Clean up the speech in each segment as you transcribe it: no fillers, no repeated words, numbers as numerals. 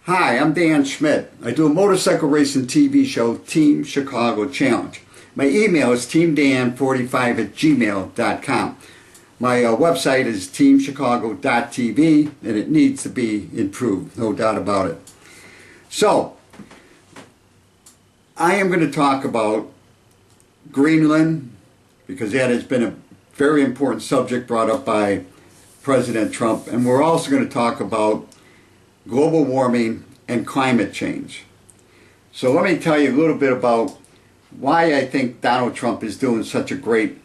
Hi, I'm Dan Schmitt. I do a motorcycle racing TV show, Team Chicago Challenge. My email is teamdan45@gmail.com. My website is teamchicago.tv, and it needs to be improved, no doubt about it. So, I am going to talk about Greenland, because that has been a very important subject brought up by President Trump, and we're also going to talk about global warming and climate change. So let me tell you a little bit about why I think Donald Trump is doing such a great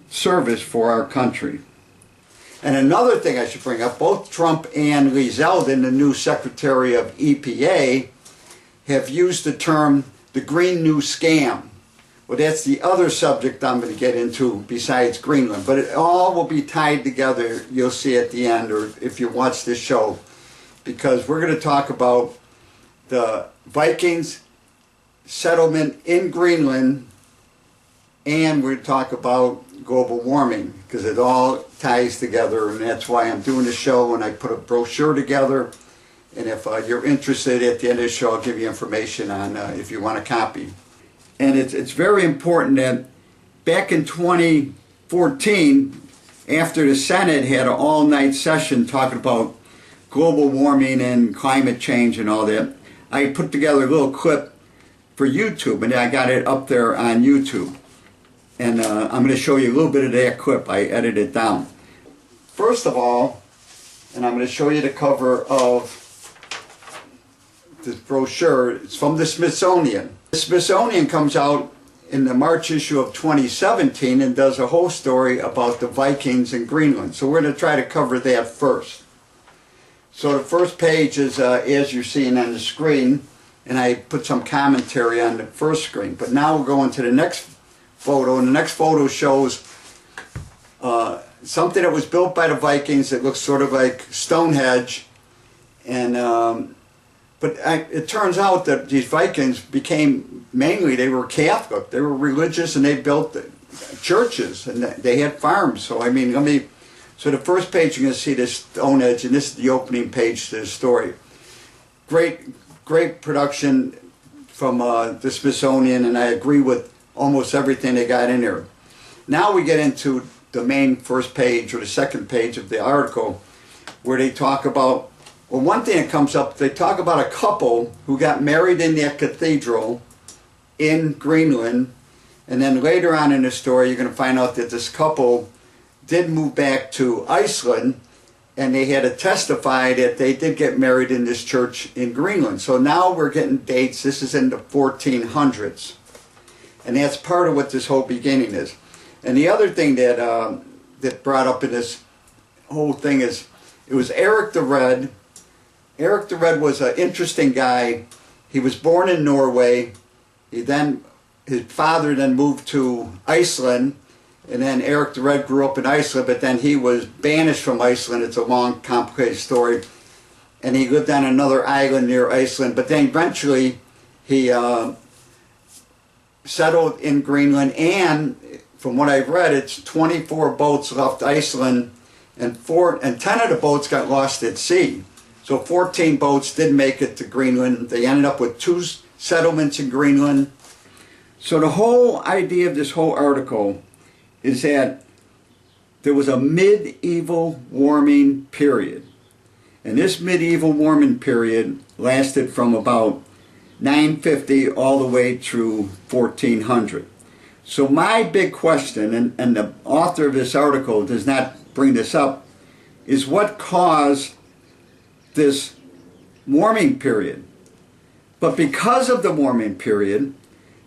service for our country. And another thing I should bring up, both Trump and Lee Zeldin, the new Secretary of EPA, have used the term the Green New Scam. Well, that's the other subject I'm going to get into besides Greenland. But it all will be tied together, you'll see at the end, or if you watch this show, because we're going to talk about the Vikings settlement in Greenland, and we're going to talk about global warming, because it all ties together, and that's why I'm doing the show, and I put a brochure together. And if you're interested, at the end of the show, I'll give you information on if you want a copy. And it's very important that back in 2014, after the Senate had an all-night session talking about global warming and climate change and all that, I put together a little clip for YouTube, and I got it up there on YouTube. And I'm going to show you a little bit of that clip. I edited it down. First of all, and I'm going to show you the cover of this brochure. It's from the Smithsonian. The Smithsonian comes out in the March issue of 2017 and does a whole story about the Vikings in Greenland. So we're going to try to cover that first. So the first page is as you're seeing on the screen, and I put some commentary on the first screen. But now we're going to the next photo, and the next photo shows something that was built by the Vikings that looks sort of like Stonehenge. And but it turns out that these Vikings became, mainly they were Catholic, they were religious, and they built churches, and they had farms. So I mean, so the first page you're going to see this Stonehenge, and this is the opening page to the story. Great production from the Smithsonian, and I agree with almost everything they got in there. Now we get into the main first page, or the second page of the article, where they talk about, well, one thing that comes up, they talk about a couple who got married in that cathedral in Greenland, and then later on in the story you're going to find out that this couple did move back to Iceland, and they had to testify that they did get married in this church in Greenland. So now we're getting dates. This is in the 1400s, and that's part of what this whole beginning is. And the other thing that that brought up in this whole thing is, it was Eric the Red. Eric the Red was an interesting guy. He was born in Norway. His father then moved to Iceland, and then Eric the Red grew up in Iceland, but then he was banished from Iceland. It's a long, complicated story. And he lived on another island near Iceland, but then eventually he settled in Greenland, and from what I've read, it's 24 boats left Iceland, and 10 of the boats got lost at sea. So 14 boats did make it to Greenland. They ended up with 2 settlements in Greenland. So the whole idea of this whole article is that there was a medieval warming period. And this medieval warming period lasted from about 950 all the way through 1400. So my big question, and the author of this article does not bring this up, is what caused this warming period. But because of the warming period,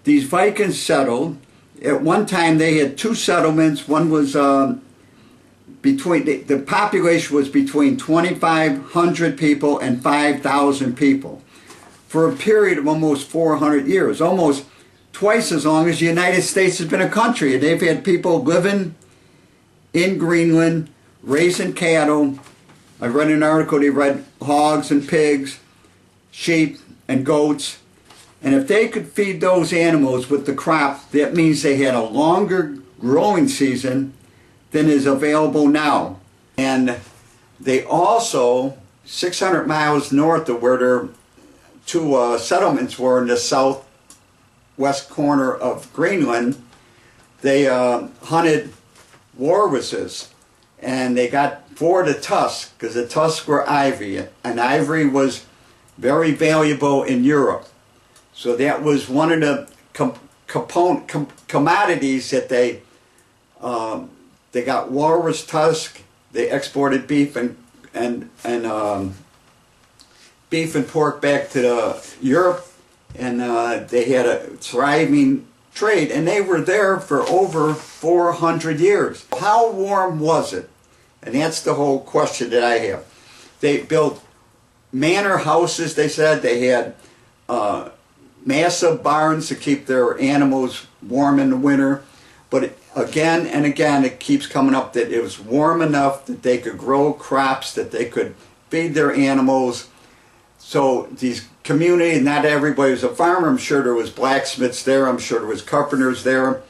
these Vikings settled. At one time they had 2 settlements. One was the population was between 2,500 people and 5,000 people for a period of almost 400 years, almost twice as long as the United States has been a country. And they've had people living in Greenland, raising cattle. I read an article, they read hogs and pigs, sheep and goats. And if they could feed those animals with the crop, that means they had a longer growing season than is available now. And they also, 600 miles north of where they're two settlements were in the southwest corner of Greenland. They hunted walruses, and they got for the tusks, because the tusks were ivory, and ivory was very valuable in Europe. So that was one of the commodities that they got walrus tusk. They exported beef and pork back to Europe, and they had a thriving trade, and they were there for over 400 years. How warm was it? And that's the whole question that I have. They built manor houses, they said. They had massive barns to keep their animals warm in the winter. But again and again, it keeps coming up that it was warm enough that they could grow crops, that they could feed their animals. So these communities, not everybody was a farmer. I'm sure there was blacksmiths there. I'm sure there was carpenters there.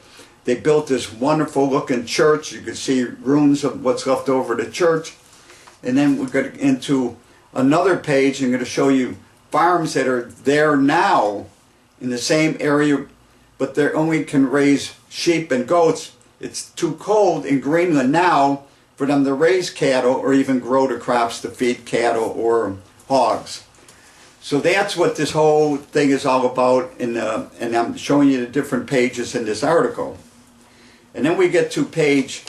They built this wonderful looking church. You could see ruins of what's left over the church. And then we're going into another page. I'm going to show you farms that are there now in the same area, but they only can raise sheep and goats. It's too cold in Greenland now for them to raise cattle or even grow the crops to feed cattle or hogs. So that's what this whole thing is all about, and I'm showing you the different pages in this article. And then we get to page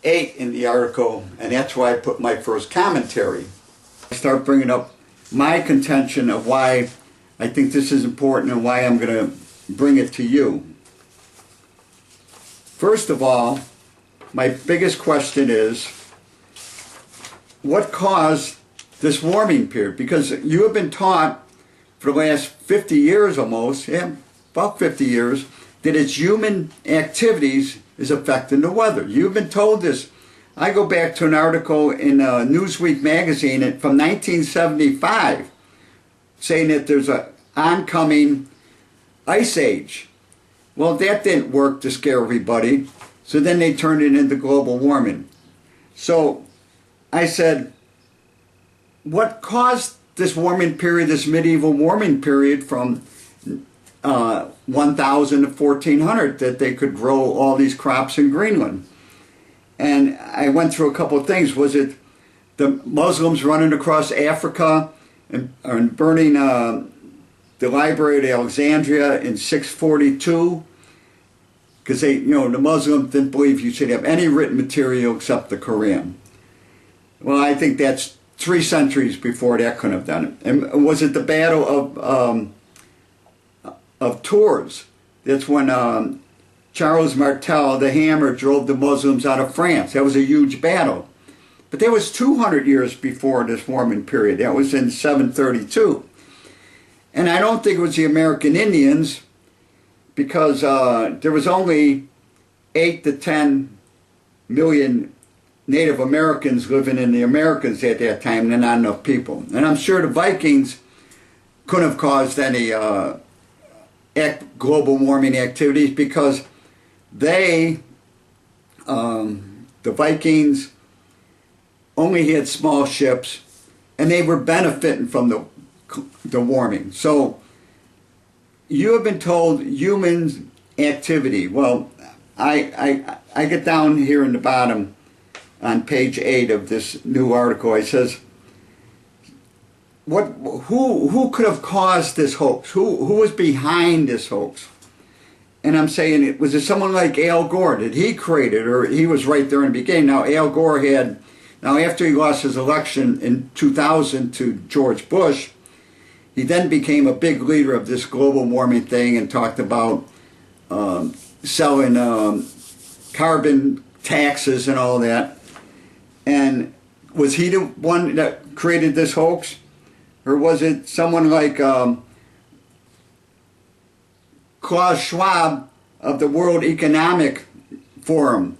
8 in the article, and that's why I put my first commentary. I start bringing up my contention of why I think this is important and why I'm going to bring it to you. First of all, my biggest question is, what caused this warming period? Because you have been taught for the last 50 years almost, about 50 years, that it's human activities is affecting the weather. You've been told this. I go back to an article in Newsweek magazine from 1975 saying that there's an oncoming ice age. Well, that didn't work to scare everybody, so then they turned it into global warming. So I said, what caused this warming period, this medieval warming period from 1000 to 1400, that they could grow all these crops in Greenland? And I went through a couple of things. Was it the Muslims running across Africa and burning the Library of Alexandria in 642? Because they, the Muslims didn't believe you should have any written material except the Quran. Well, I think that's 3 centuries before that couldn't have done it. And was it the Battle of Tours? That's when Charles Martel, the Hammer, drove the Muslims out of France. That was a huge battle. But that was 200 years before this warming period. That was in 732. And I don't think it was the American Indians, because there was only 8 to 10 million Native Americans living in the Americas at that time, and not enough people. And I'm sure the Vikings couldn't have caused any global warming activities, because the Vikings only had small ships, and they were benefiting from the warming. So you have been told human activity. Well, I get down here in the bottom on page 8 of this new article. It says, who could have caused this hoax? Who was behind this hoax? And I'm saying, was it someone like Al Gore? Did he create it, or he was right there in the beginning? Now, Al Gore after he lost his election in 2000 to George Bush, he then became a big leader of this global warming thing and talked about selling carbon taxes and all that. And was he the one that created this hoax? Or was it someone like Klaus Schwab of the World Economic Forum?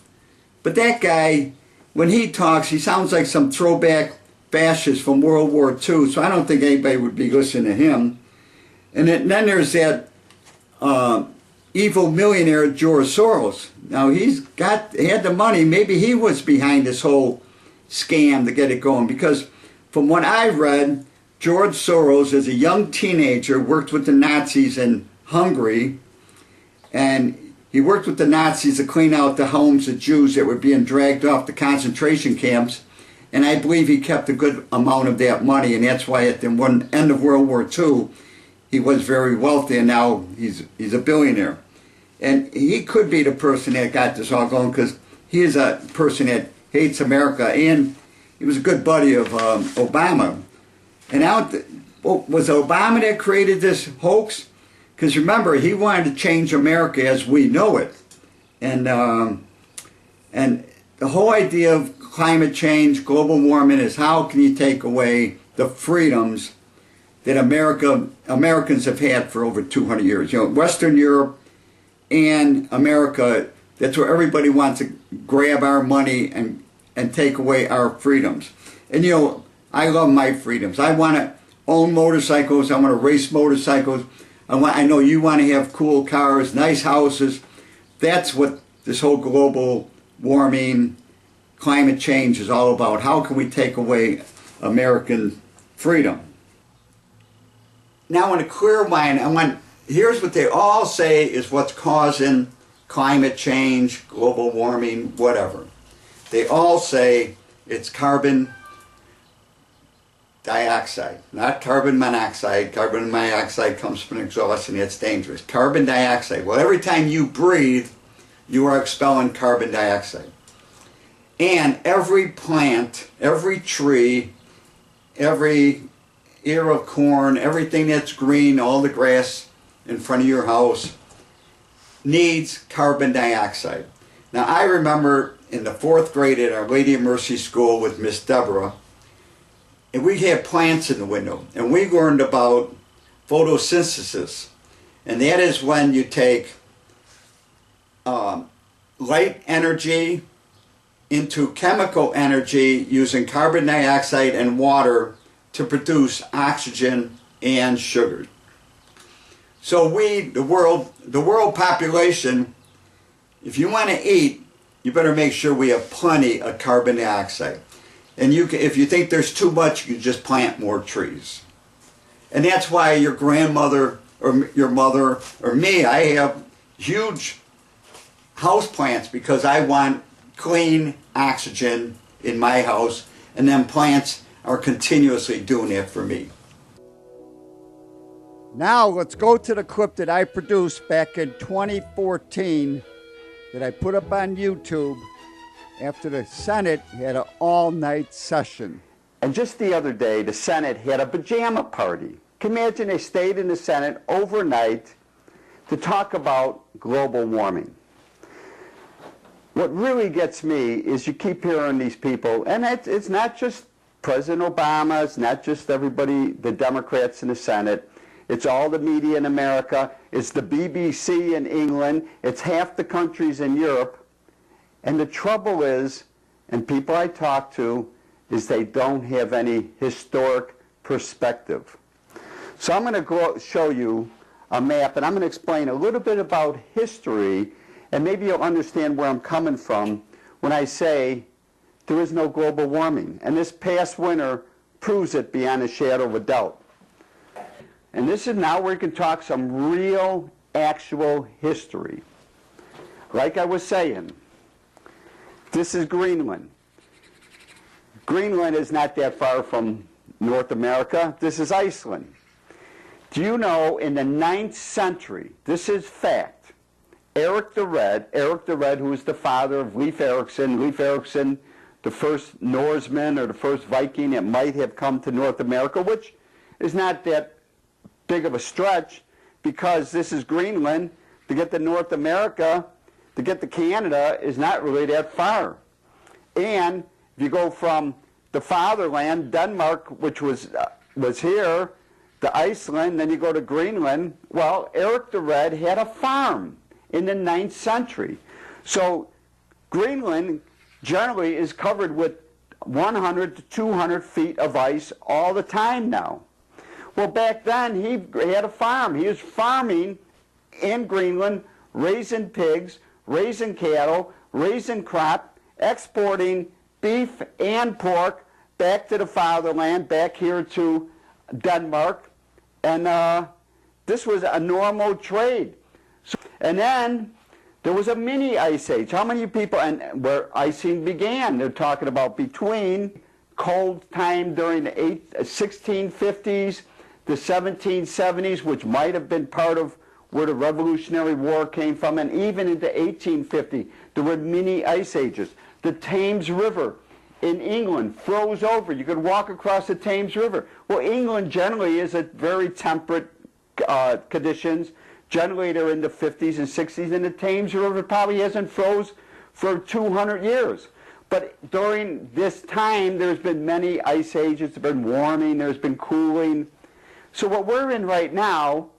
But that guy, when he talks, he sounds like some throwback fascist from World War II, so I don't think anybody would be listening to him. And then there's that evil millionaire George Soros. Now he had the money. Maybe he was behind this whole scam to get it going, because from what I read, George Soros, as a young teenager, worked with the Nazis in Hungary, and he worked with the Nazis to clean out the homes of Jews that were being dragged off the concentration camps. And I believe he kept a good amount of that money, and that's why at the end of World War II, he was very wealthy, and now he's a billionaire. And he could be the person that got this all going, because he is a person that hates America, and he was a good buddy of Obama. And now, was Obama that created this hoax? Because remember, he wanted to change America as we know it. And the whole idea of climate change, global warming, is how can you take away the freedoms that Americans have had for over 200 years. You know, Western Europe and America, that's where everybody wants to grab our money and take away our freedoms. And you know, I love my freedoms. I want to own motorcycles. I want to race motorcycles. I know you want to have cool cars, nice houses. That's what this whole global warming, climate change is all about. How can we take away American freedom? Now, in a clear mind, here's what they all say is what's causing climate change, global warming, whatever. They all say it's carbon dioxide, not carbon monoxide. Carbon monoxide comes from exhaust and it's dangerous. Carbon dioxide. Well, every time you breathe, you are expelling carbon dioxide. And every plant, every tree, every ear of corn, everything that's green, all the grass in front of your house needs carbon dioxide. Now, I remember in the 4th grade at Our Lady of Mercy School with Miss Deborah, and we had plants in the window, and we learned about photosynthesis. And that is when you take light energy into chemical energy using carbon dioxide and water to produce oxygen and sugar. So the world population, if you want to eat, you better make sure we have plenty of carbon dioxide. And if you think there's too much, you just plant more trees. And that's why your grandmother or your mother or me, I have huge house plants because I want clean oxygen in my house, and then plants are continuously doing it for me. Now let's go to the clip that I produced back in 2014 that I put up on YouTube after the Senate had an all-night session. And just the other day, the Senate had a pajama party. Can you imagine they stayed in the Senate overnight to talk about global warming? What really gets me is you keep hearing these people, and it's not just President Obama, it's not just everybody, the Democrats in the Senate, it's all the media in America, it's the BBC in England, it's half the countries in Europe. And the trouble is, and people I talk to, is they don't have any historic perspective. So I'm going to show you a map, and I'm going to explain a little bit about history, and maybe you'll understand where I'm coming from when I say there is no global warming. And this past winter proves it beyond a shadow of a doubt. And this is now where we can talk some real, actual history. Like I was saying, this is Greenland. Greenland is not that far from North America. This is Iceland. Do you know in the 9th century, this is fact, Eric the Red, who was the father of Leif Erikson, the first Norseman or the first Viking that might have come to North America, which is not that big of a stretch because this is Greenland. To get to North America, to get to Canada is not really that far. And if you go from the fatherland, Denmark, which was here, to Iceland, then you go to Greenland. Well, Eric the Red had a farm in the 9th century. So Greenland generally is covered with 100 to 200 feet of ice all the time now. Well, back then he had a farm. He was farming in Greenland, raising pigs, raising cattle, raising crop, exporting beef and pork back to the fatherland, back here to Denmark, and this was a normal trade. So, and then there was a mini ice age. How many people, and where icing began, they're talking about between cold time during the 1650s, the 1770s, which might have been part of where the Revolutionary War came from, and even into 1850, there were mini ice ages. The Thames River in England froze over. You could walk across the Thames River. Well, England generally is at very temperate conditions. Generally, they're in the 50s and 60s, and the Thames River probably hasn't froze for 200 years. But during this time, there's been many ice ages. There's been warming. There's been cooling. So what we're in right now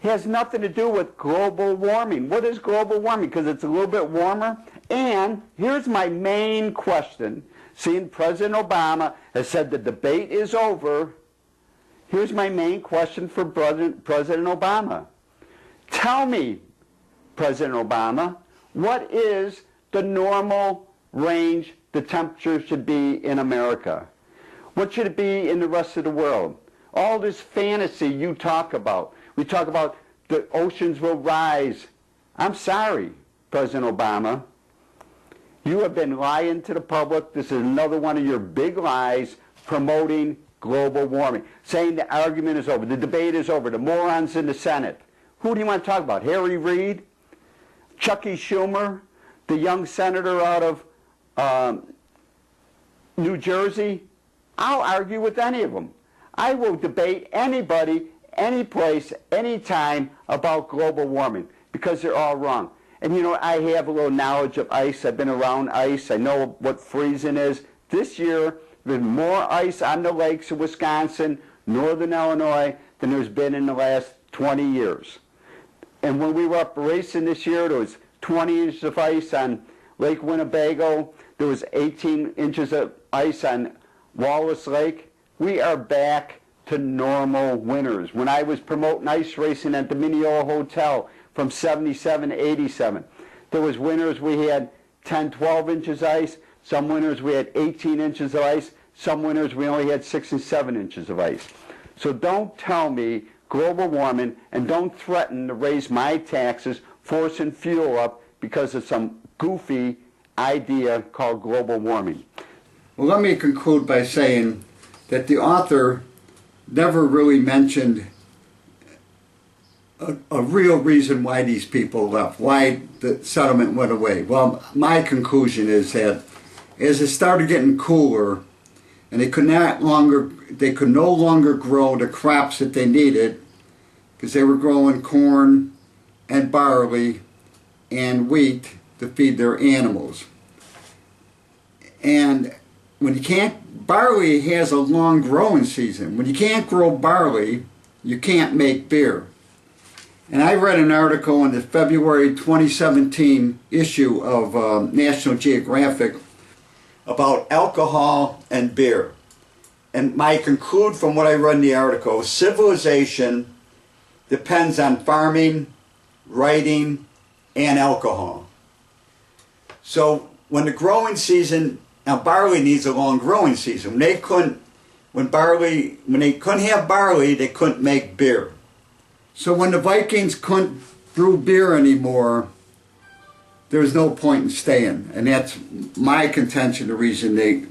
has nothing to do with global warming. What is global warming? Because it's a little bit warmer. And here's my main question. Seeing President Obama has said the debate is over, here's my main question for President Obama. Tell me, President Obama, what is the normal range the temperature should be in America? What should it be in the rest of the world? All this fantasy you talk about. We talk about the oceans will rise. I'm sorry, President Obama. You have been lying to the public. This is another one of your big lies promoting global warming, saying the argument is over, the debate is over, the morons in the Senate. Who do you want to talk about? Harry Reid? Chucky Schumer? The young senator out of New Jersey? I'll argue with any of them. I will debate anybody, any place, any time about global warming because they're all wrong. And you know, I have a little knowledge of ice. I've been around ice. I know what freezing is. This year, there's been more ice on the lakes of Wisconsin, northern Illinois, than there's been in the last 20 years. And when we were up racing this year, there was 20 inches of ice on Lake Winnebago. There was 18 inches of ice on Wallace Lake. We are back to normal winters. When I was promoting ice racing at the Mineola Hotel from 77 to 87, there was winters we had 10, 12 inches ice. Some winters we had 18 inches of ice. Some winters we only had 6 and 7 inches of ice. So don't tell me global warming and don't threaten to raise my taxes, forcing fuel up because of some goofy idea called global warming. Well, let me conclude by saying that the author never really mentioned a real reason why these people left, why the settlement went away. Well, my conclusion is that as it started getting cooler and they could no longer grow the crops that they needed because they were growing corn and barley and wheat to feed their animals. And when you can't, barley has a long growing season. When you can't grow barley, you can't make beer. And I read an article in the February 2017 issue of National Geographic about alcohol and beer. And I conclude from what I read in the article, civilization depends on farming, writing, and alcohol. So when the growing season, now barley needs a long growing season. When they couldn't have barley, they couldn't make beer. So when the Vikings couldn't brew beer anymore, there was no point in staying. And that's my contention, the reason they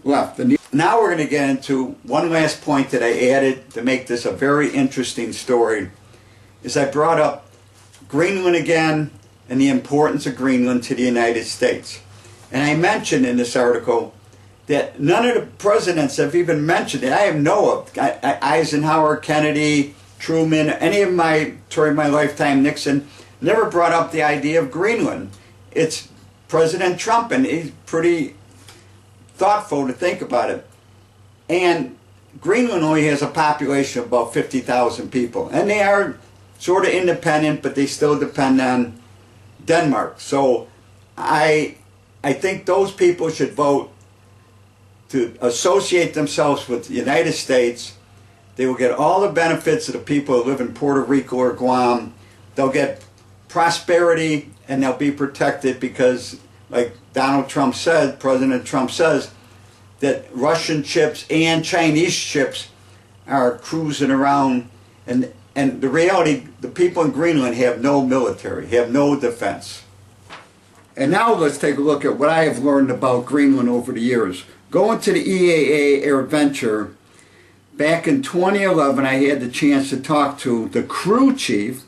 left. And now we're going to get into one last point that I added to make this a very interesting story, is I brought up Greenland again and the importance of Greenland to the United States. And I mentioned in this article that none of the presidents have even mentioned it. I have no of Eisenhower, Kennedy, Truman, any of during my lifetime, Nixon, never brought up the idea of Greenland. It's President Trump, and he's pretty thoughtful to think about it. And Greenland only has a population of about 50,000 people. And they are sort of independent, but they still depend on Denmark. So I think those people should vote to associate themselves with the United States. They will get all the benefits of the people who live in Puerto Rico or Guam. They'll get prosperity and they'll be protected because, like Donald Trump said, President Trump says, that Russian ships and Chinese ships are cruising around, and the reality, the people in Greenland have no military, have no defense. And now let's take a look at what I have learned about Greenland over the years. Going to the EAA AirVenture, back in 2011, I had the chance to talk to the crew chief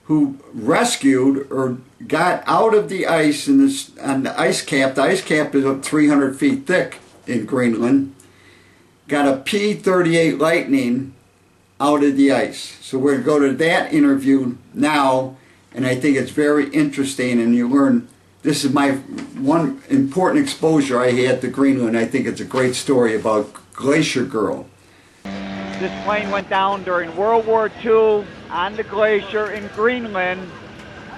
who rescued or got out of the ice on the ice cap. The ice cap is up 300 feet thick in Greenland. Got a P-38 Lightning out of the ice. So we're going to go to that interview now, and I think it's very interesting, and you learn, this is my one important exposure I had to Greenland. I think it's a great story about Glacier Girl. This plane went down during World War II on the glacier in Greenland.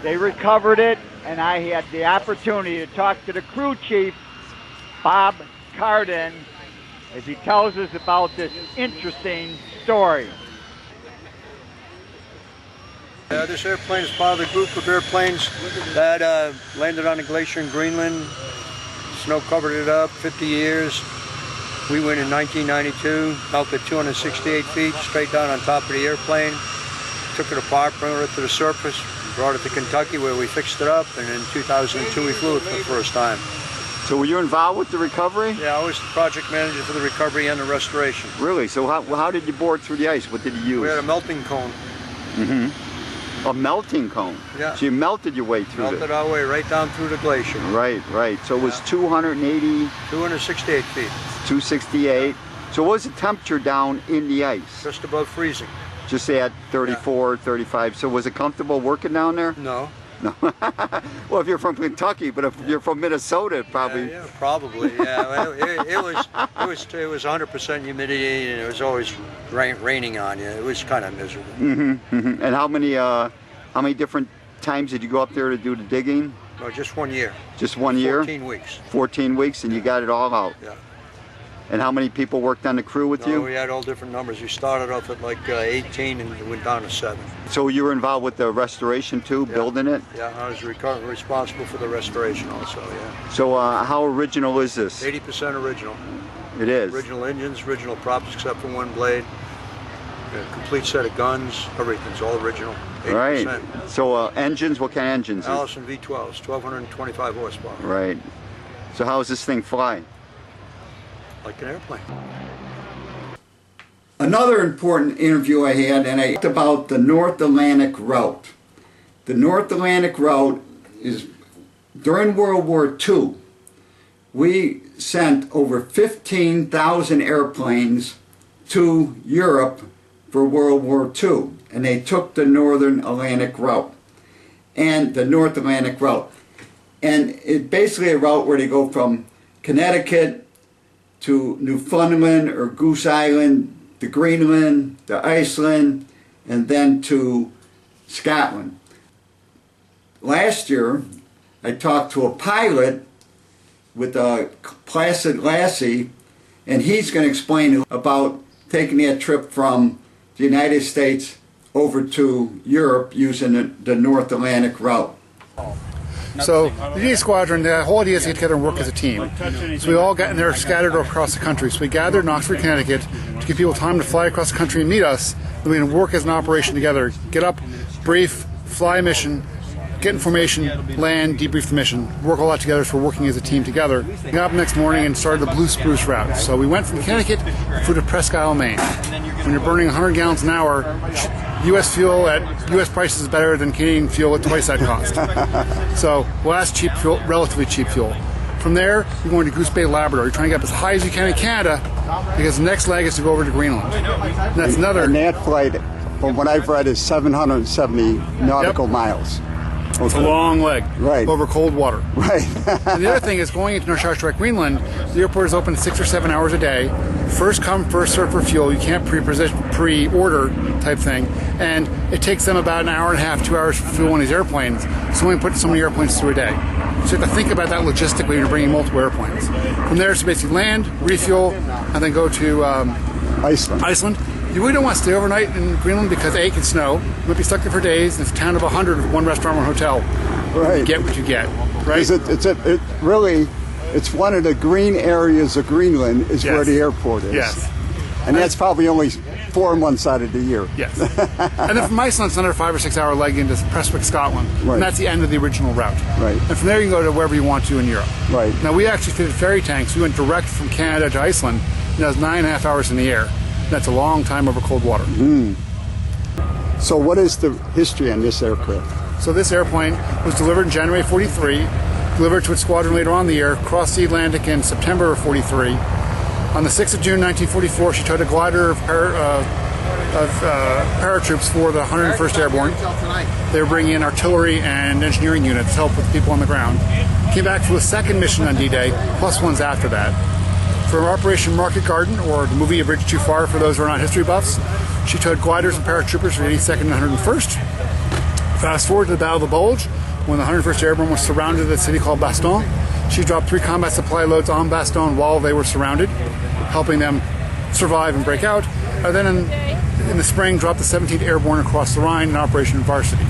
They recovered it, and I had the opportunity to talk to the crew chief, Bob Carden, as he tells us about this interesting story. This airplane is part of the group of airplanes that landed on the glacier in Greenland. Snow covered it up, 50 years. We went in 1992, melted 268 feet, straight down on top of the airplane. Took it apart, brought it to the surface, brought it to Kentucky where we fixed it up, and in 2002 we flew it for the first time. So were you involved with the recovery? Yeah, I was the project manager for the recovery and the restoration. Really? So how did you board through the ice? What did you use? We had a melting cone. A melting cone? Yeah. So you melted your way through it? Melted our way right down through the glacier. Right, right. So it was 280... 268 feet. 268. So what was the temperature down in the ice? Just above freezing. Just at 34, 35. So was it comfortable working down there? No. No. Well, if you're from Kentucky, but if you're from Minnesota, it probably. Yeah, probably. Yeah, it was 100% humidity, and it was always raining on you. It was kind of miserable. And how many different times did you go up there to do the digging? No, just 1 year. Just 1 year? 14 weeks. 14 weeks, and you got it all out. Yeah. And how many people worked on the crew with you? We had all different numbers. We started off at like 18 and it went down to 7. So you were involved with the restoration too, building it? Yeah, I was responsible for the restoration also, yeah. So how original is this? 80% original. It is? Original engines, original props except for one blade. A complete set of guns, everything's all original. 80%. Right. So engines, what kind of engines? Allison V12s, 1,225 horsepower. Right. So how does this thing fly? Like an airplane. Another important interview I had, and I talked about the North Atlantic route. The North Atlantic route is, during World War II, we sent over 15,000 airplanes to Europe for World War II, and they took the Northern Atlantic route, and the North Atlantic route. And it's basically a route where they go from Connecticut to Newfoundland or Goose Island, to Greenland, to Iceland, and then to Scotland. Last year, I talked to a pilot with a Placid Lassie, and he's going to explain about taking that trip from the United States over to Europe using the North Atlantic route. So the D Squadron, the whole idea is to get together and work as a team. So we all got in there scattered across the country. So we gathered in Oxford, Connecticut to give people time to fly across the country and meet us. And we can work as an operation together. Get up, brief, fly a mission, get information, land, debrief the mission. Work all that together so we're working as a team together. We got up next morning and started the Blue Spruce route. So we went from Connecticut through to Presque Isle, Maine. When you're burning 100 gallons an hour, U.S. fuel at U.S. prices is better than Canadian fuel at twice that cost. So, well, that's cheap fuel, relatively cheap fuel. From there, you're going to Goose Bay, Labrador. You're trying to get up as high as you can in Canada because the next leg is to go over to Greenland. And that's another. And that flight, from what I've read, is 770 nautical miles. It's a long leg over cold water. Right. And the other thing is going into North Greenland, the airport is open 6 or 7 hours a day. First come, first serve for fuel. You can't pre-order type thing. And it takes them about an hour and a half, 2 hours for fuel on these airplanes. So only put so many airplanes through a day. So you have to think about that logistically when you're bringing multiple airplanes. From there, it's basically land, refuel, and then go to Iceland. You really don't want to stay overnight in Greenland because A, it can snow. You might be stuck there for days. It's a town of 100 with one restaurant, one hotel. Right. You get what you get. Right. It's one of the green areas of Greenland is where the airport is. Yes. And that's probably only 4 on one side of the year. Yes. And then from Iceland, it's another 5 or 6 hour leg into Prestwick, Scotland. Right. And that's the end of the original route. Right. And from there you can go to wherever you want to in Europe. Right. Now we actually fitted ferry tanks. We went direct from Canada to Iceland, and that was 9.5 hours in the air. That's a long time over cold water. So what is the history on this aircraft? So this airplane was delivered in January 43, delivered to its squadron later on in the year, crossed the Atlantic in September of 43. On the 6th of June 1944, she towed a glider of paratroops for the 101st Airborne. They were bringing in artillery and engineering units to help with people on the ground. Came back for a second mission on D-Day, plus ones after that. For Operation Market Garden, or the movie A Bridge Too Far for those who are not history buffs, she towed gliders and paratroopers for 82nd and 101st. Fast forward to the Battle of the Bulge, when the 101st Airborne was surrounded at a city called Bastogne. She dropped 3 combat supply loads on Bastogne while they were surrounded, helping them survive and break out. And then in the spring, dropped the 17th Airborne across the Rhine in Operation Varsity.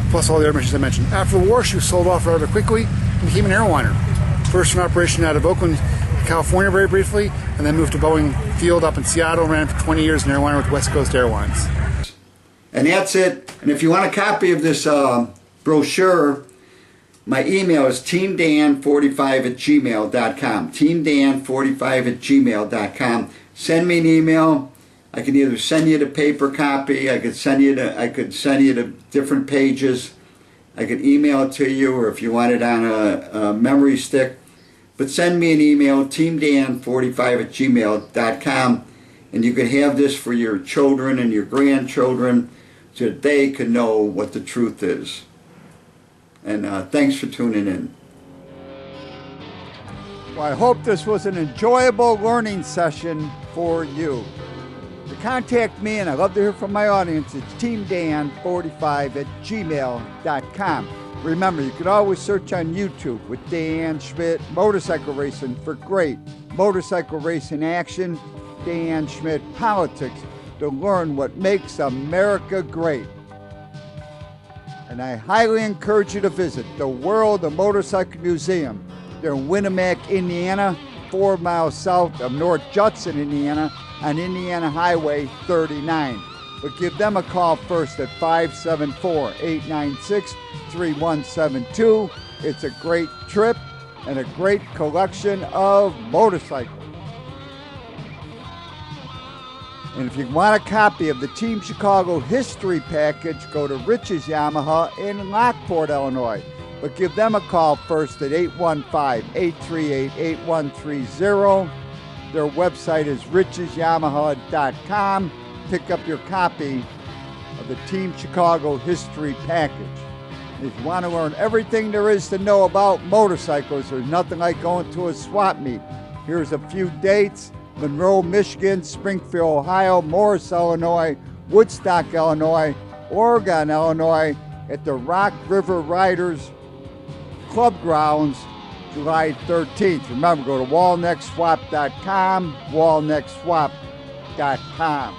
Plus all the other missions I mentioned. After the war, she was sold off rather quickly and became an airliner. First an operation out of Oakland, California very briefly, and then moved to Boeing Field up in Seattle, ran for 20 years an airliner with West Coast Airlines. And that's it. And if you want a copy of this brochure, my email is teamdan45@gmail.com. teamdan45@gmail.com. Send me an email. I can either send you the paper copy, I could send you the different pages. I could email it to you, or if you want it on a memory stick. But send me an email, teamdan45@gmail.com, and you can have this for your children and your grandchildren so that they can know what the truth is. And thanks for tuning in. Well, I hope this was an enjoyable learning session for you. To contact me, and I love to hear from my audience, it's teamdan45@gmail.com. Remember, you can always search on YouTube with Dan Schmitt Motorcycle Racing for great motorcycle racing action, Dan Schmitt Politics, to learn what makes America great. And I highly encourage you to visit the World of Motorcycle Museum. They're in Winamac, Indiana, 4 miles south of North Judson, Indiana, on Indiana Highway 39. But give them a call first at 574-896-3172. It's a great trip and a great collection of motorcycles. And if you want a copy of the Team Chicago History Package, go to Rich's Yamaha in Lockport, Illinois. But give them a call first at 815-838-8130. Their website is richesyamaha.com. Pick up your copy of the Team Chicago History Package. And if you want to learn everything there is to know about motorcycles, there's nothing like going to a swap meet. Here's a few dates: Monroe, Michigan; Springfield, Ohio; Morris, Illinois; Woodstock, Illinois; Oregon, Illinois, at the Rock River Riders Club Grounds, July 13th. Remember, go to wallneckswap.com, wallneckswap.com.